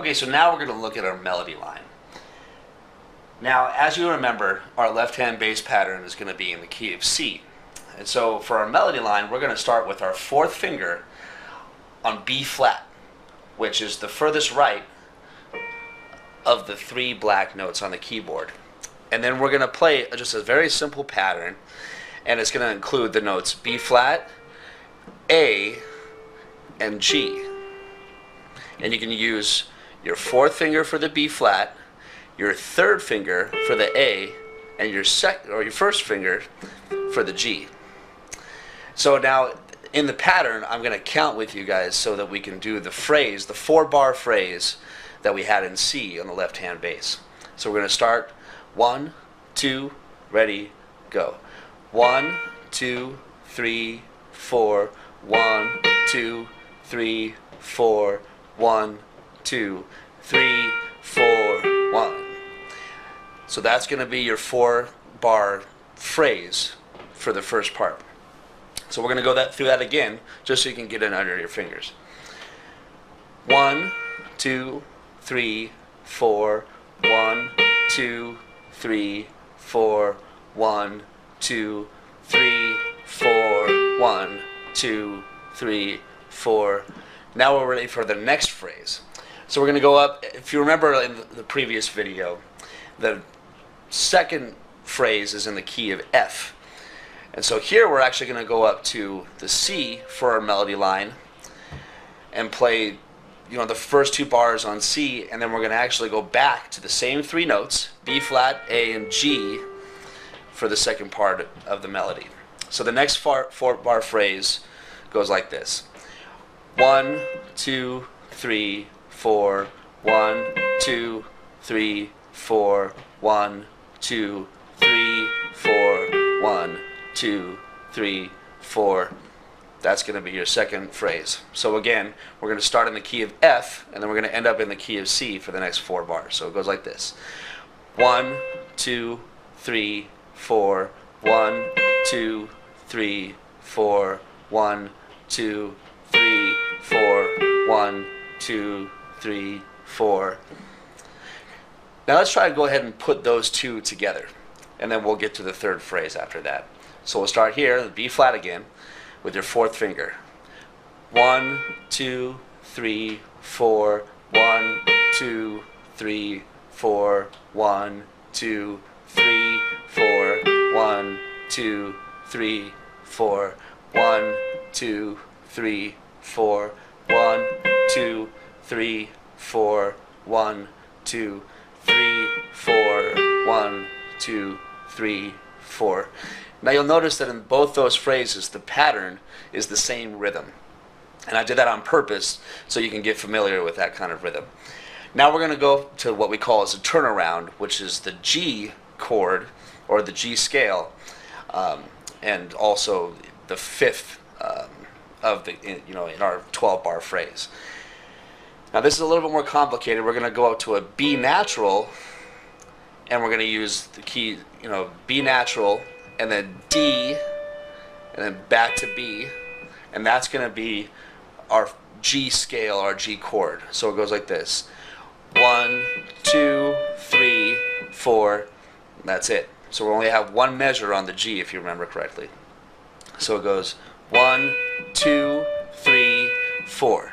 Okay, so now we're going to look at our melody line. Now, as you remember, our left-hand bass pattern is going to be in the key of C. And so for our melody line, we're going to start with our fourth finger on B flat, which is the furthest right of the three black notes on the keyboard. And then we're going to play just a very simple pattern, and it's going to include the notes B flat, A, and G. And you can use your fourth finger for the B flat, your third finger for the A, and your first finger for the G. So now in the pattern, I'm going to count with you guys so that we can do the phrase, the 4-bar phrase that we had in C on the left-hand bass. So we're going to start 1, 2, ready, go. 1, 2, 3, 4. 1, 2, 3, 4. 1, 2, 3, 4, 1. So that's going to be your 4-bar phrase for the first part. So we're going to go through that again, just so you can get it under your fingers. 1, 2, 3, 4. 1, 2, 3, 4. 1, 2, 3, 4. 1, 2, 3, 4. Now we're ready for the next phrase. So we're going to go up. If you remember in the previous video, the second phrase is in the key of F. And so here we're actually going to go up to the C for our melody line and play, the first 2 bars on C, and then we're going to actually go back to the same 3 notes, B flat, A, and G, for the second part of the melody. So the next 4-bar phrase goes like this. 1, 2, 3, 4. 1, 2, 3, 4. 1, 2, 3, 4. 1, 2, 3, 4. That's going to be your second phrase. So again, we're going to start in the key of F, and then we're going to end up in the key of C for the next 4 bars. So it goes like this. 1, 2, 3, 4. 1, 2, 3, 4. 1, 2, 3, 4. 1, 2, 3, 4. Now let's try to go ahead and put those 2 together, and then we'll get to the third phrase after that. So we'll start here, B flat again, with your fourth finger. 1, 2, 3, 4. 1, 2, 3, 4. 1, 2, 3, 4. 1, 2, 3, 4. 1, 2, 3, 4. 1, 2, 3, 4. 1, 2, 3, 4. 1, 2, 3, 4. Now you'll notice that in both those phrases, the pattern is the same rhythm. And I did that on purpose so you can get familiar with that kind of rhythm. Now we're going to go to what we call as a turnaround, which is the G chord, or the G scale, and also the 5th of the, in our 12-bar phrase. Now this is a little bit more complicated. We're going to go up to a B natural, and we're going to use the key, B natural, and then D, and then back to B, and that's going to be our G scale, our G chord. So it goes like this. 1, 2, 3, 4. That's it. So we only have 1 measure on the G, if you remember correctly. So it goes 1, 2, 3, 4.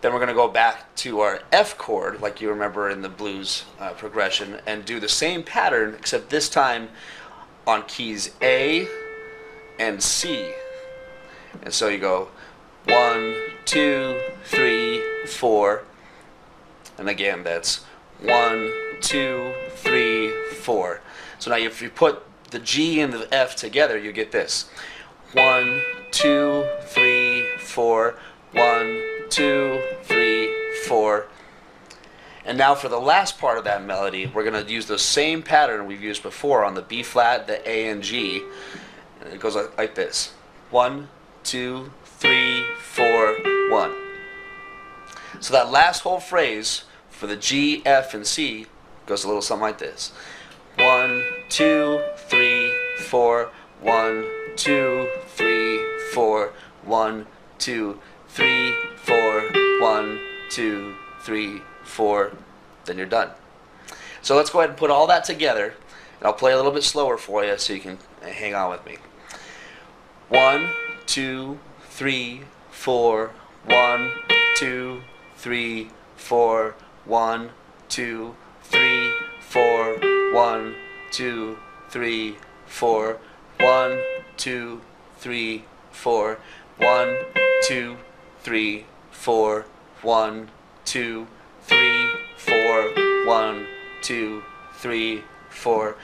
Then we're going to go back to our F chord, like you remember in the blues progression, and do the same pattern, except this time on keys A and C. And so you go 1, 2, 3, 4. And again, that's 1, 2, 3, 4. So now if you put the G and the F together, you get this. 1, 2, 3, 4. 1, 2, 3, 4. And now for the last part of that melody, we're going to use the same pattern we've used before on the B flat, the A, and G. And it goes like this. 1, 2, 3, 4, 1. So that last whole phrase for the G, F, and C goes a little something like this. 1, 2, 3, 4. 1, 2, 3, 4. 1, 2, 3, 4. 1, 2, 3, 4, then you're done. So let's go ahead and put all that together, and I'll play a little bit slower for you so you can hang on with me. 1, 2, 3, 4, 1, 2, 3, 4, 1, 2, 3, 4, 1, 2, 3, 4, 1, 2, 3, 4, 1, 2, 3, 4, 1, 2, 3, 4, 1, 2, 3, 4,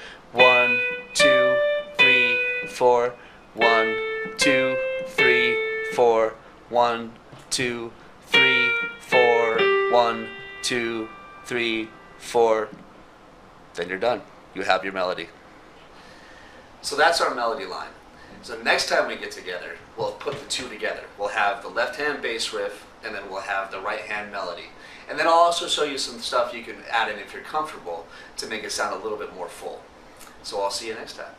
1, 2, 3, 4, 1, 2, 3, 4, 1, 2, 3, 4, 1, 2, 3, 4. Then you're done. You have your melody. So that's our melody line. So next time we get together, we'll put the two together. We'll have the left hand bass riff, and then we'll have the right hand melody. And then I'll also show you some stuff you can add in if you're comfortable to make it sound a little bit more full. So I'll see you next time.